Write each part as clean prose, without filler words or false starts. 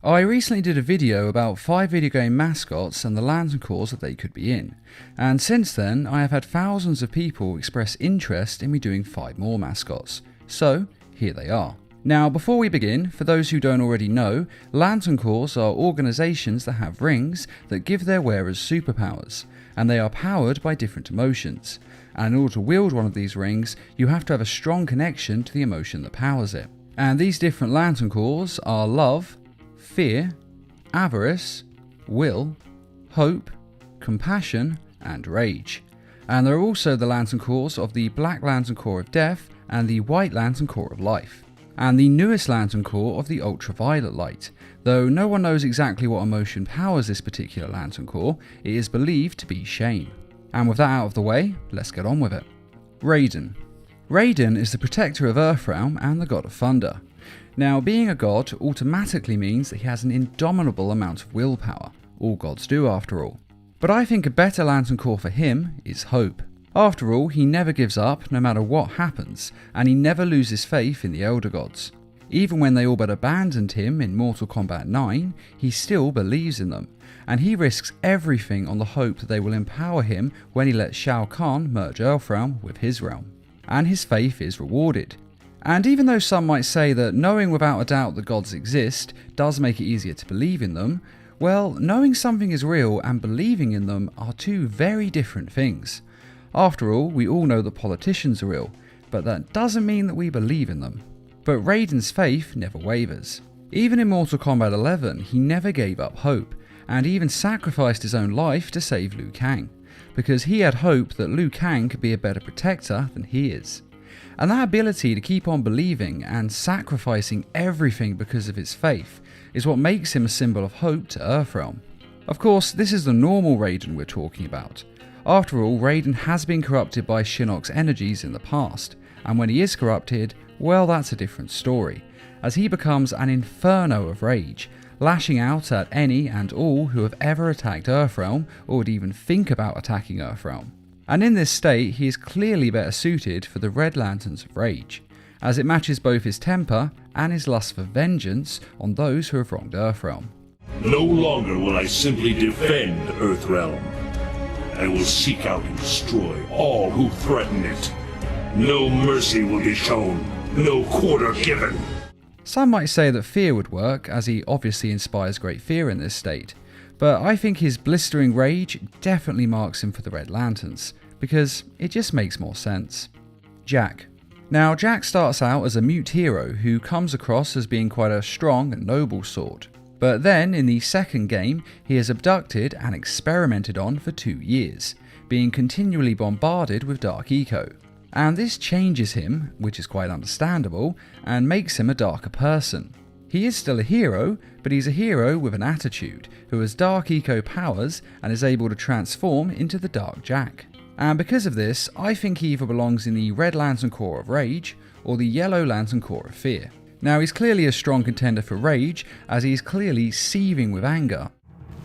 I recently did a video about 5 video game mascots and the lands and cores that they could be in, and since then I have had thousands of people express interest in me doing 5 more mascots, so here they are. Now before we begin, for those who don't already know, lands and cores are organisations that have rings that give their wearers superpowers, and they are powered by different emotions, and in order to wield one of these rings you have to have a strong connection to the emotion that powers it. And these different lands and cores are love, fear, avarice, will, hope, compassion, and rage. And there are also the lands and cores of the black lands and core of death and the white lands and core of life. And the newest lands and core of the ultraviolet light. Though no one knows exactly what emotion powers this particular lands and core, it is believed to be shame. And with that out of the way, let's get on with it. Raiden. Raiden is the protector of Earthrealm and the god of thunder. Now, being a god automatically means that he has an indomitable amount of willpower. All gods do after all. But I think a better lands and core for him is hope. After all, he never gives up no matter what happens, and he never loses faith in the Elder Gods. Even when they all but abandoned him in Mortal Kombat 9, he still believes in them, and he risks everything on the hope that they will empower him when he lets Shao Kahn merge Earthrealm with his realm. And his faith is rewarded. And even though some might say that knowing without a doubt that gods exist does make it easier to believe in them, well, knowing something is real and believing in them are two very different things. After all, we all know that politicians are real, but that doesn't mean that we believe in them. But Raiden's faith never wavers. Even in Mortal Kombat 11, he never gave up hope, and even sacrificed his own life to save Liu Kang, because he had hope that Liu Kang could be a better protector than he is. And that ability to keep on believing and sacrificing everything because of his faith is what makes him a symbol of hope to Earthrealm. Of course, this is the normal Raiden we're talking about. After all, Raiden has been corrupted by Shinnok's energies in the past, and when he is corrupted, well, that's a different story, as he becomes an inferno of rage, lashing out at any and all who have ever attacked Earthrealm or would even think about attacking Earthrealm. And in this state, he is clearly better suited for the Red Lanterns of Rage, as it matches both his temper and his lust for vengeance on those who have wronged Earthrealm. No longer will I simply defend Earthrealm. I will seek out and destroy all who threaten it. No mercy will be shown, no quarter given. Some might say that fear would work, as he obviously inspires great fear in this state, but I think his blistering rage definitely marks him for the Red Lanterns, because it just makes more sense. Jack. Now, Jack starts out as a mute hero who comes across as being quite a strong and noble sort. But then, in the second game, he is abducted and experimented on for 2 years, being continually bombarded with dark eco. And this changes him, which is quite understandable, and makes him a darker person. He is still a hero, but he's a hero with an attitude, who has dark eco powers and is able to transform into the Dark Jack. And because of this, I think he either belongs in the Red Lantern Core of Rage, or the Yellow Lantern Core of Fear. Now, he's clearly a strong contender for Rage, as he's clearly seething with anger.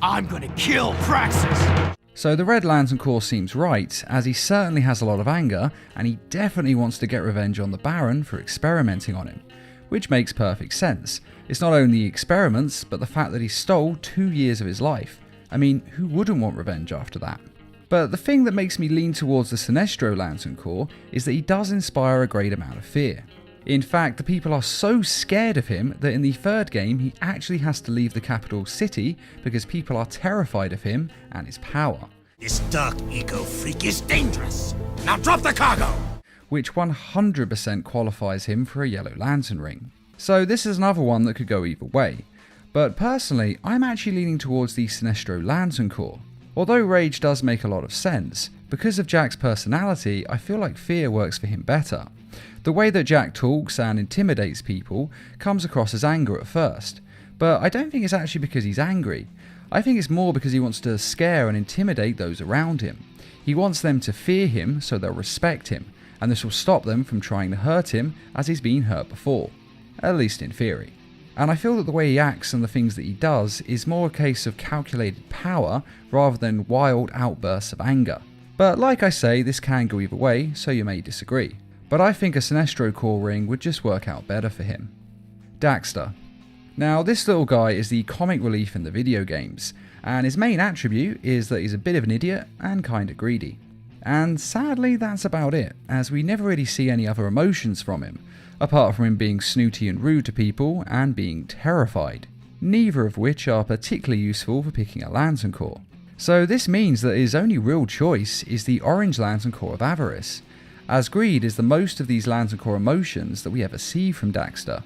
I'm gonna kill Praxis! So the Red Lantern Core seems right, as he certainly has a lot of anger, and he definitely wants to get revenge on the Baron for experimenting on him. Which makes perfect sense. It's not only the experiments, but the fact that he stole 2 years of his life. I mean, who wouldn't want revenge after that? But the thing that makes me lean towards the Sinestro Lantern Core is that he does inspire a great amount of fear. In fact, the people are so scared of him that in the third game he actually has to leave the capital city because people are terrified of him and his power. This dark eco freak is dangerous! Now drop the cargo! Which 100% qualifies him for a Yellow Lantern ring. So this is another one that could go either way. But personally, I'm actually leaning towards the Sinestro Lantern Core. Although Rage does make a lot of sense, because of Jack's personality, I feel like Fear works for him better. The way that Jack talks and intimidates people comes across as anger at first, but I don't think it's actually because he's angry. I think it's more because he wants to scare and intimidate those around him. He wants them to fear him so they'll respect him, and this will stop them from trying to hurt him as he's been hurt before, at least in theory. And I feel that the way he acts and the things that he does is more a case of calculated power rather than wild outbursts of anger. But like I say, this can go either way, so you may disagree. But I think a Sinestro Core ring would just work out better for him. Daxter. Now, this little guy is the comic relief in the video games, and his main attribute is that he's a bit of an idiot and kinda greedy. And sadly, that's about it, as we never really see any other emotions from him, apart from him being snooty and rude to people and being terrified, neither of which are particularly useful for picking a Lantern Core. So this means that his only real choice is the orange Lantern Core of Avarice, as greed is the most of these Lantern Core emotions that we ever see from Daxter.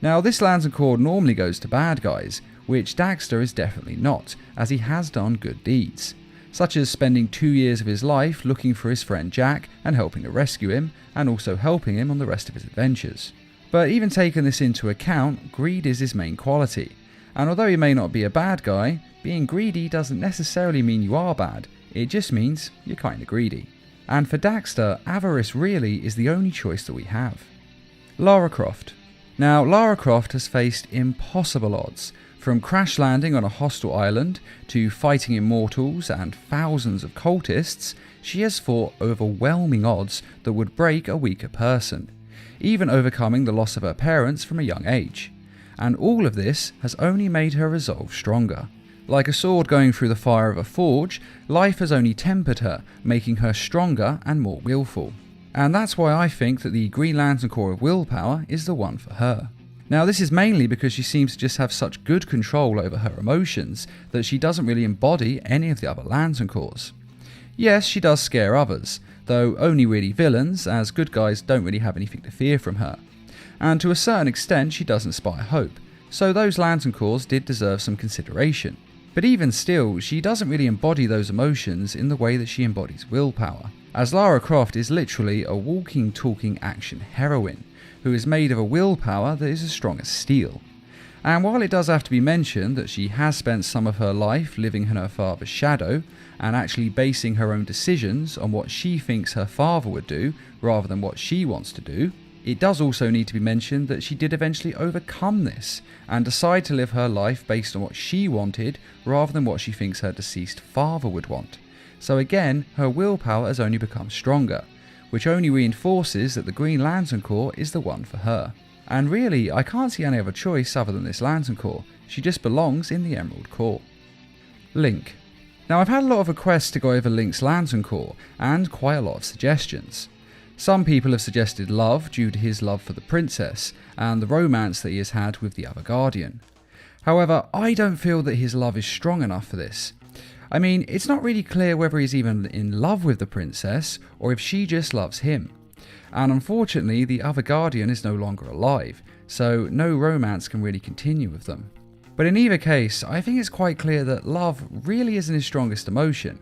Now, this Lantern Core normally goes to bad guys, which Daxter is definitely not, as he has done good deeds, such as spending 2 years of his life looking for his friend Jack and helping to rescue him, and also helping him on the rest of his adventures. But even taking this into account, greed is his main quality, and although he may not be a bad guy, being greedy doesn't necessarily mean you are bad, it just means you're kinda greedy. And for Daxter, avarice really is the only choice that we have. Lara Croft. Now, Lara Croft has faced impossible odds, from crash landing on a hostile island to fighting immortals and thousands of cultists. She has fought overwhelming odds that would break a weaker person, even overcoming the loss of her parents from a young age. And all of this has only made her resolve stronger. Like a sword going through the fire of a forge, life has only tempered her, making her stronger and more willful. And that's why I think that the Green Lantern Core of Willpower is the one for her. Now, this is mainly because she seems to just have such good control over her emotions that she doesn't really embody any of the other Lantern Cores. Yes, she does scare others, though only really villains, as good guys don't really have anything to fear from her. And to a certain extent she does inspire hope, so those Lantern Cores did deserve some consideration. But even still, she doesn't really embody those emotions in the way that she embodies willpower, as Lara Croft is literally a walking, talking action heroine, who is made of a willpower that is as strong as steel. And while it does have to be mentioned that she has spent some of her life living in her father's shadow, and actually basing her own decisions on what she thinks her father would do, rather than what she wants to do, it does also need to be mentioned that she did eventually overcome this, and decide to live her life based on what she wanted, rather than what she thinks her deceased father would want. So again, her willpower has only become stronger, which only reinforces that the Green Lantern Core is the one for her. And really, I can't see any other choice other than this Lantern Core. She just belongs in the Emerald Core. Link. Now, I've had a lot of requests to go over Link's Lantern Core, and quite a lot of suggestions. Some people have suggested love due to his love for the princess, and the romance that he has had with the other Guardian. However, I don't feel that his love is strong enough for this. I mean, it's not really clear whether he's even in love with the princess, or if she just loves him. And unfortunately, the other Guardian is no longer alive, so no romance can really continue with them. But in either case, I think it's quite clear that love really isn't his strongest emotion.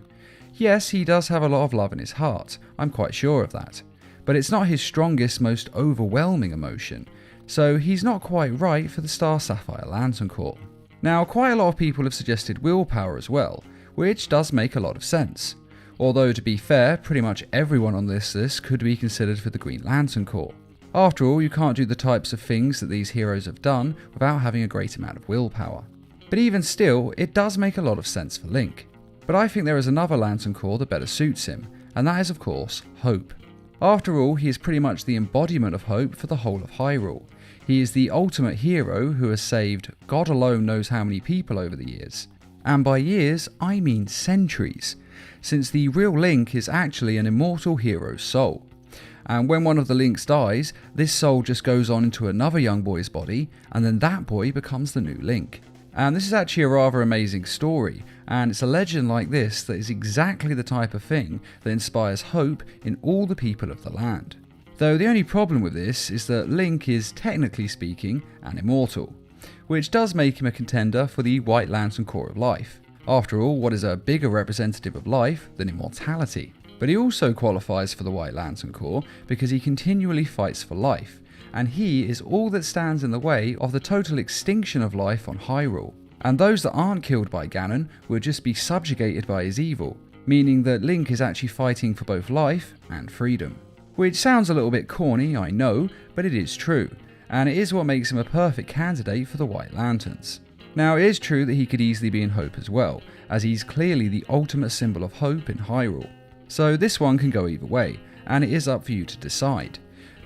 Yes, he does have a lot of love in his heart, I'm quite sure of that. But it's not his strongest, most overwhelming emotion, so he's not quite right for the Star Sapphire Lantern Core. Now, quite a lot of people have suggested willpower as well, which does make a lot of sense. Although, to be fair, pretty much everyone on this list could be considered for the Green Lantern Core. After all, you can't do the types of things that these heroes have done without having a great amount of willpower. But even still, it does make a lot of sense for Link. But I think there is another Lantern Core that better suits him, and that is of course, hope. After all, he is pretty much the embodiment of hope for the whole of Hyrule. He is the ultimate hero who has saved God alone knows how many people over the years. And by years, I mean centuries, since the real Link is actually an immortal hero's soul. And when one of the Links dies, this soul just goes on into another young boy's body, and then that boy becomes the new Link. And this is actually a rather amazing story, and it's a legend like this that is exactly the type of thing that inspires hope in all the people of the land. Though the only problem with this is that Link is, technically speaking, an immortal, which does make him a contender for the White Lantern Core of Life. After all, what is a bigger representative of life than immortality? But he also qualifies for the White Lantern Core because he continually fights for life, and he is all that stands in the way of the total extinction of life on Hyrule. And those that aren't killed by Ganon would just be subjugated by his evil, meaning that Link is actually fighting for both life and freedom. Which sounds a little bit corny, I know, but it is true, and it is what makes him a perfect candidate for the White Lanterns. Now, it is true that he could easily be in hope as well, as he's clearly the ultimate symbol of hope in Hyrule. So this one can go either way, and it is up for you to decide.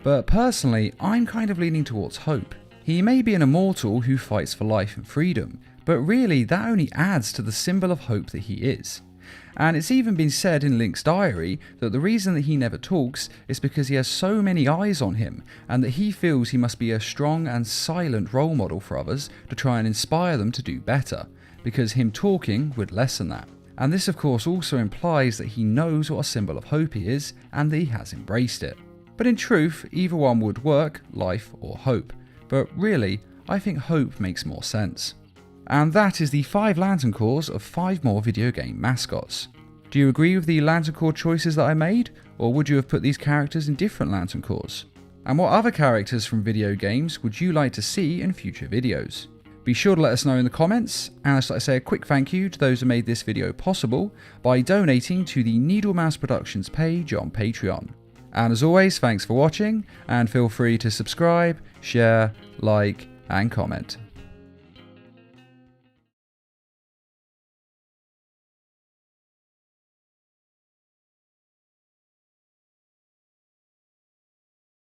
But personally, I'm kind of leaning towards hope. He may be an immortal who fights for life and freedom, but really that only adds to the symbol of hope that he is. And it's even been said in Link's diary that the reason that he never talks is because he has so many eyes on him, and that he feels he must be a strong and silent role model for others to try and inspire them to do better, because him talking would lessen that. And this of course also implies that he knows what a symbol of hope he is, and that he has embraced it. But in truth, either one would work, life or hope. But really, I think hope makes more sense. And that is the 5 Lantern Corps of 5 more video game mascots. Do you agree with the Lantern Corps choices that I made, or would you have put these characters in different Lantern Corps? And what other characters from video games would you like to see in future videos? Be sure to let us know in the comments, and I'd like to say a quick thank you to those who made this video possible by donating to the Needle Mouse Productions page on Patreon. And as always, thanks for watching, and feel free to subscribe, share, like, and comment.